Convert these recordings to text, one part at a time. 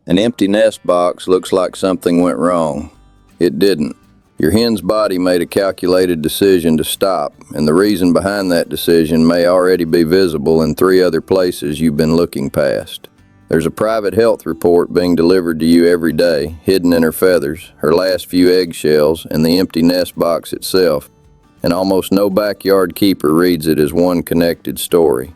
An empty nest box looks like something went wrong. It didn't. Your hen's body made a calculated decision to stop, and the reason behind that decision may already be visible in 3 other places you've been looking past. There's a private health report being delivered to you every day, hidden in her feathers, her last few eggshells, and the empty nest box itself, and almost no backyard keeper reads it as one connected story.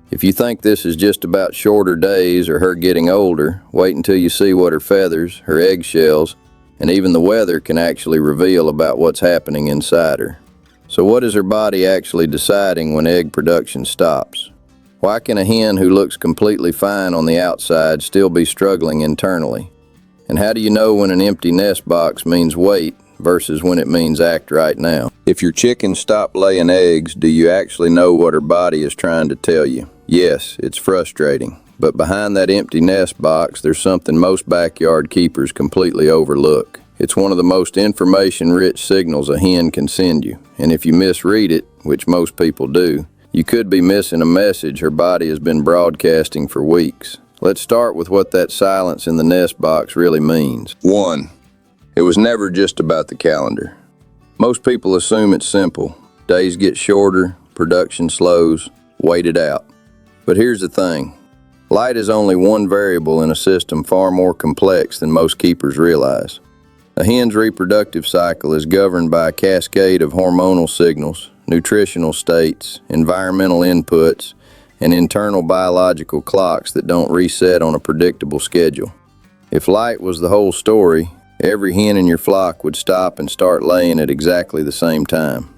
If you think this is just about shorter days or her getting older, wait until you see what her feathers, her eggshells, and even the weather can actually reveal about what's happening inside her. So what is her body actually deciding when egg production stops? Why can a hen who looks completely fine on the outside still be struggling internally? And how do you know when an empty nest box means wait versus when it means act right now? If your chicken stopped laying eggs, do you actually know what her body is trying to tell you? Yes, it's frustrating, but behind that empty nest box, there's something most backyard keepers completely overlook. It's one of the most information-rich signals a hen can send you, and if you misread it, which most people do, you could be missing a message her body has been broadcasting for weeks. Let's start with what that silence in the nest box really means. 1. It was never just about the calendar. Most people assume it's simple. Days get shorter, production slows, wait it out. But here's the thing. Light is only one variable in a system far more complex than most keepers realize. A hen's reproductive cycle is governed by a cascade of hormonal signals, nutritional states, environmental inputs, and internal biological clocks that don't reset on a predictable schedule. If light was the whole story, every hen in your flock would stop and start laying at exactly the same time.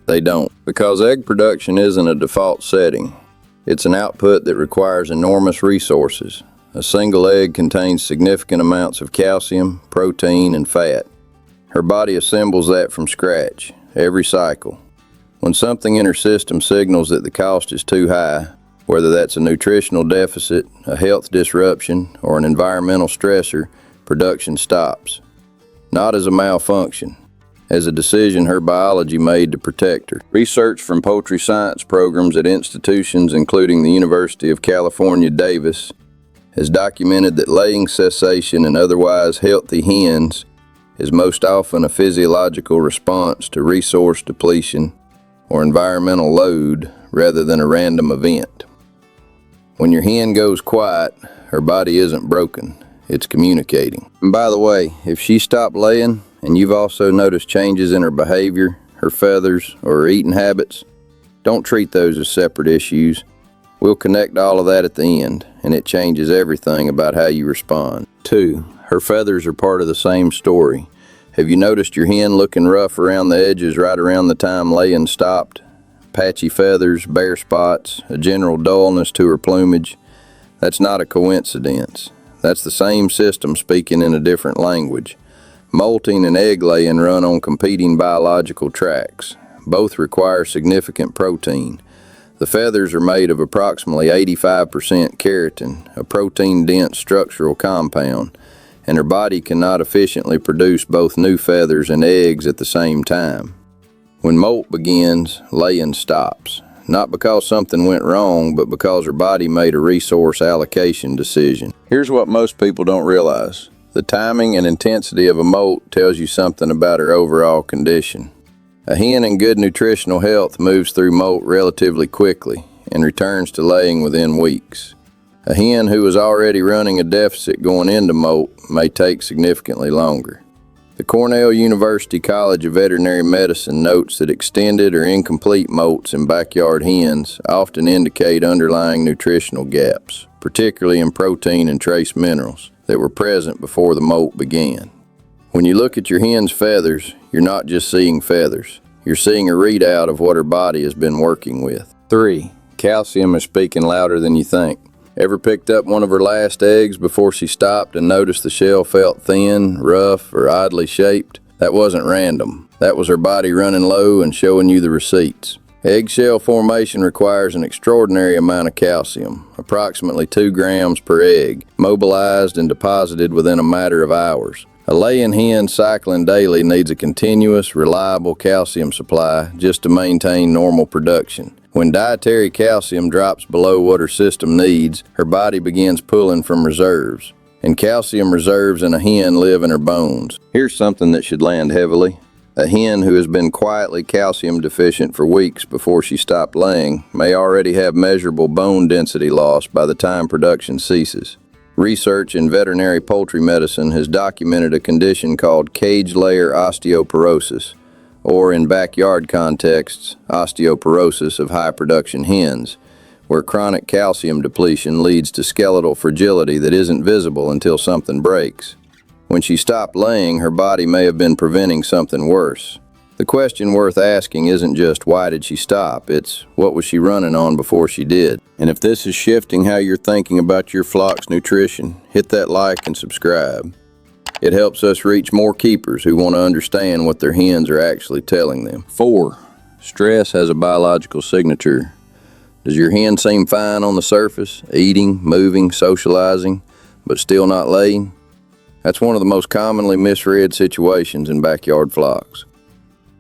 They don't, because egg production isn't a default setting. It's an output that requires enormous resources. A single egg contains significant amounts of calcium, protein, and fat. Her body assembles that from scratch, every cycle. When something in her system signals that the cost is too high, whether that's a nutritional deficit, a health disruption, or an environmental stressor, production stops. Not as a malfunction, as a decision her biology made to protect her. Research from poultry science programs at institutions including the University of California, Davis, has documented that laying cessation in otherwise healthy hens is most often a physiological response to resource depletion or environmental load rather than a random event. When your hen goes quiet, her body isn't broken, it's communicating. And by the way, if she stopped laying, and you've also noticed changes in her behavior, her feathers, or her eating habits, don't treat those as separate issues. We'll connect all of that at the end, and it changes everything about how you respond. 2. Her feathers are part of the same story. Have you noticed your hen looking rough around the edges right around the time laying stopped? Patchy feathers, bare spots, a general dullness to her plumage. That's not a coincidence. That's the same system speaking in a different language. Molting and egg laying run on competing biological tracks. Both require significant protein. The feathers are made of approximately 85% keratin, a protein-dense structural compound, and her body cannot efficiently produce both new feathers and eggs at the same time. When molt begins, laying stops. Not because something went wrong, but because her body made a resource allocation decision. Here's what most people don't realize. The timing and intensity of a molt tells you something about her overall condition. A hen in good nutritional health moves through molt relatively quickly and returns to laying within weeks. A hen who is already running a deficit going into molt may take significantly longer. The Cornell University College of Veterinary Medicine notes that extended or incomplete molts in backyard hens often indicate underlying nutritional gaps, particularly in protein and trace minerals, that were present before the molt began. When you look at your hen's feathers, you're not just seeing feathers. You're seeing a readout of what her body has been working with. 3. Calcium is speaking louder than you think. Ever picked up one of her last eggs before she stopped and noticed the shell felt thin, rough, or oddly shaped? That wasn't random. That was her body running low and showing you the receipts. Eggshell formation requires an extraordinary amount of calcium, approximately 2 grams per egg, mobilized and deposited within a matter of hours. A laying hen cycling daily needs a continuous, reliable calcium supply just to maintain normal production. When dietary calcium drops below what her system needs, her body begins pulling from reserves. And calcium reserves in a hen live in her bones. Here's something that should land heavily. A hen who has been quietly calcium deficient for weeks before she stopped laying may already have measurable bone density loss by the time production ceases. Research in veterinary poultry medicine has documented a condition called cage layer osteoporosis, or in backyard contexts, osteoporosis of high production hens, where chronic calcium depletion leads to skeletal fragility that isn't visible until something breaks. When she stopped laying, her body may have been preventing something worse. The question worth asking isn't just why did she stop, it's what was she running on before she did. And if this is shifting how you're thinking about your flock's nutrition, hit that like and subscribe. It helps us reach more keepers who want to understand what their hens are actually telling them. 4. Stress has a biological signature. Does your hen seem fine on the surface, eating, moving, socializing, but still not laying? That's one of the most commonly misread situations in backyard flocks.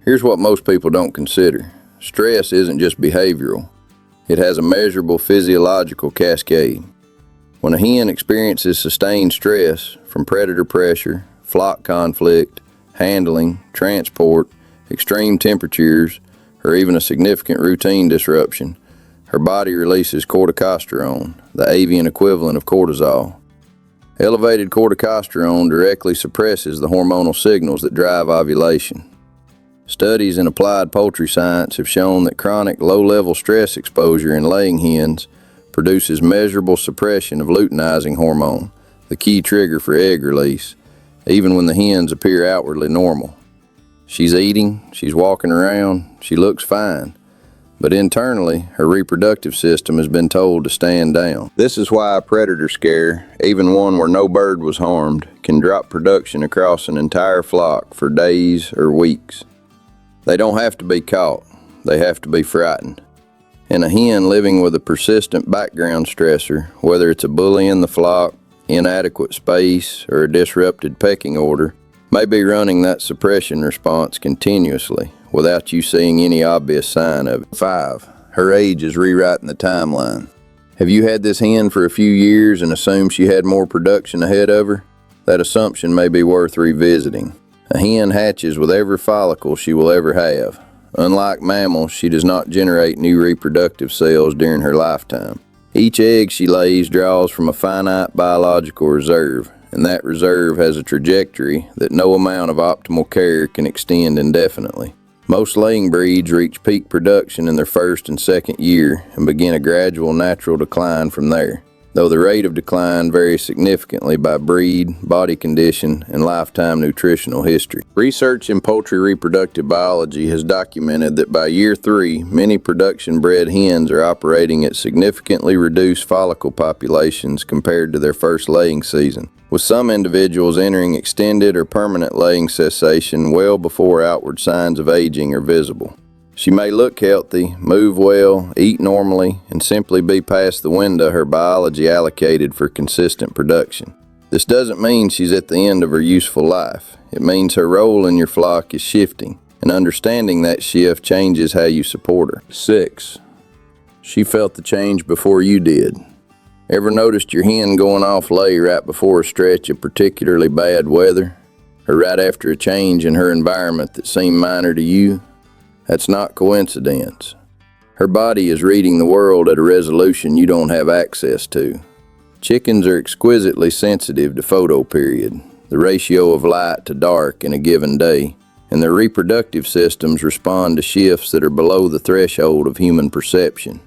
Here's what most people don't consider. Stress isn't just behavioral. It has a measurable physiological cascade. When a hen experiences sustained stress from predator pressure, flock conflict, handling, transport, extreme temperatures, or even a significant routine disruption, her body releases corticosterone, the avian equivalent of cortisol. Elevated corticosterone directly suppresses the hormonal signals that drive ovulation. Studies in applied poultry science have shown that chronic low-level stress exposure in laying hens produces measurable suppression of luteinizing hormone, the key trigger for egg release, even when the hens appear outwardly normal. She's eating, she's walking around, she looks fine. But internally, her reproductive system has been told to stand down. This is why a predator scare, even one where no bird was harmed, can drop production across an entire flock for days or weeks. They don't have to be caught, they have to be frightened. And a hen living with a persistent background stressor, whether it's a bully in the flock, inadequate space, or a disrupted pecking order, may be running that suppression response continuously, without you seeing any obvious sign of it. 5. Her age is rewriting the timeline. Have you had this hen for a few years and assumed she had more production ahead of her? That assumption may be worth revisiting. A hen hatches with every follicle she will ever have. Unlike mammals, she does not generate new reproductive cells during her lifetime. Each egg she lays draws from a finite biological reserve, and that reserve has a trajectory that no amount of optimal care can extend indefinitely. Most laying breeds reach peak production in their first and second year and begin a gradual natural decline from there, though the rate of decline varies significantly by breed, body condition, and lifetime nutritional history. Research in poultry reproductive biology has documented that by year 3, many production-bred hens are operating at significantly reduced follicle populations compared to their first laying season, with some individuals entering extended or permanent laying cessation well before outward signs of aging are visible. She may look healthy, move well, eat normally, and simply be past the window her biology allocated for consistent production. This doesn't mean she's at the end of her useful life. It means her role in your flock is shifting, and understanding that shift changes how you support her. 6. She felt the change before you did. Ever noticed your hen going off lay right before a stretch of particularly bad weather, or right after a change in her environment that seemed minor to you? That's not coincidence. Her body is reading the world at a resolution you don't have access to. Chickens are exquisitely sensitive to photoperiod, the ratio of light to dark in a given day, and their reproductive systems respond to shifts that are below the threshold of human perception.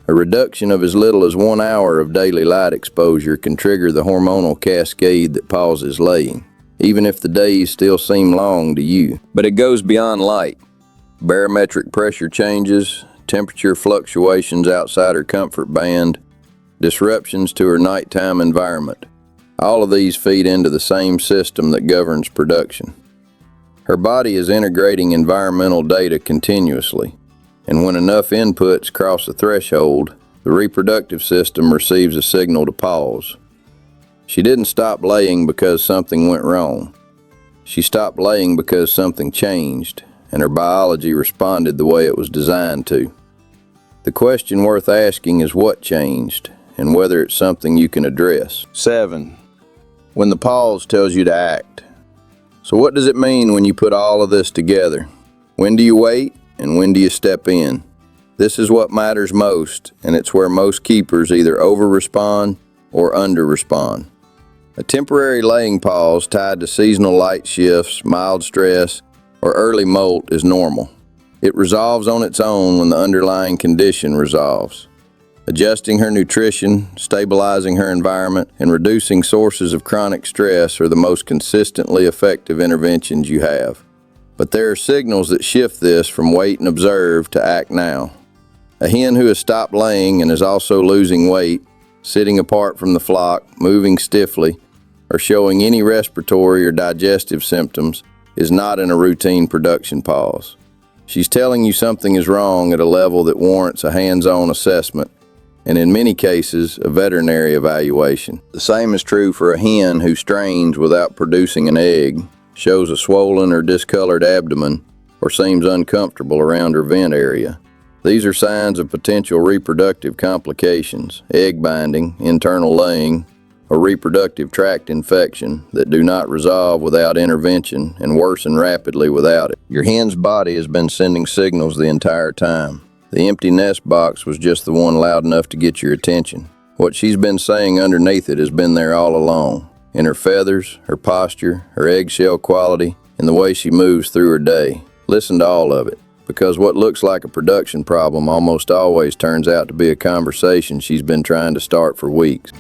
A reduction of as little as 1 hour of daily light exposure can trigger the hormonal cascade that pauses laying, even if the days still seem long to you. But it goes beyond light. Barometric pressure changes, temperature fluctuations outside her comfort band, disruptions to her nighttime environment. All of these feed into the same system that governs production. Her body is integrating environmental data continuously, and when enough inputs cross a threshold, the reproductive system receives a signal to pause. She didn't stop laying because something went wrong. She stopped laying because something changed, and her biology responded the way it was designed to. The question worth asking is what changed, and whether it's something you can address. 7. when the pause tells you to act. So what does it mean when you put all of this together? When do you wait and when do you step in? This is what matters most, and it's where most keepers either over-respond or under-respond. A temporary laying pause tied to seasonal light shifts, mild stress, or early molt is normal. It resolves on its own when the underlying condition resolves. Adjusting her nutrition, stabilizing her environment, and reducing sources of chronic stress are the most consistently effective interventions you have. But there are signals that shift this from wait and observe to act now. A hen who has stopped laying and is also losing weight, sitting apart from the flock, moving stiffly, or showing any respiratory or digestive symptoms is not in a routine production pause. She's telling you something is wrong at a level that warrants a hands-on assessment, and in many cases, a veterinary evaluation. The same is true for a hen who strains without producing an egg, shows a swollen or discolored abdomen, or seems uncomfortable around her vent area. These are signs of potential reproductive complications, egg binding, internal laying, or reproductive tract infection that do not resolve without intervention and worsen rapidly without it. Your hen's body has been sending signals the entire time. The empty nest box was just the one loud enough to get your attention. What she's been saying underneath it has been there all along, in her feathers, her posture, her eggshell quality, and the way she moves through her day. Listen to all of it, because what looks like a production problem almost always turns out to be a conversation she's been trying to start for weeks.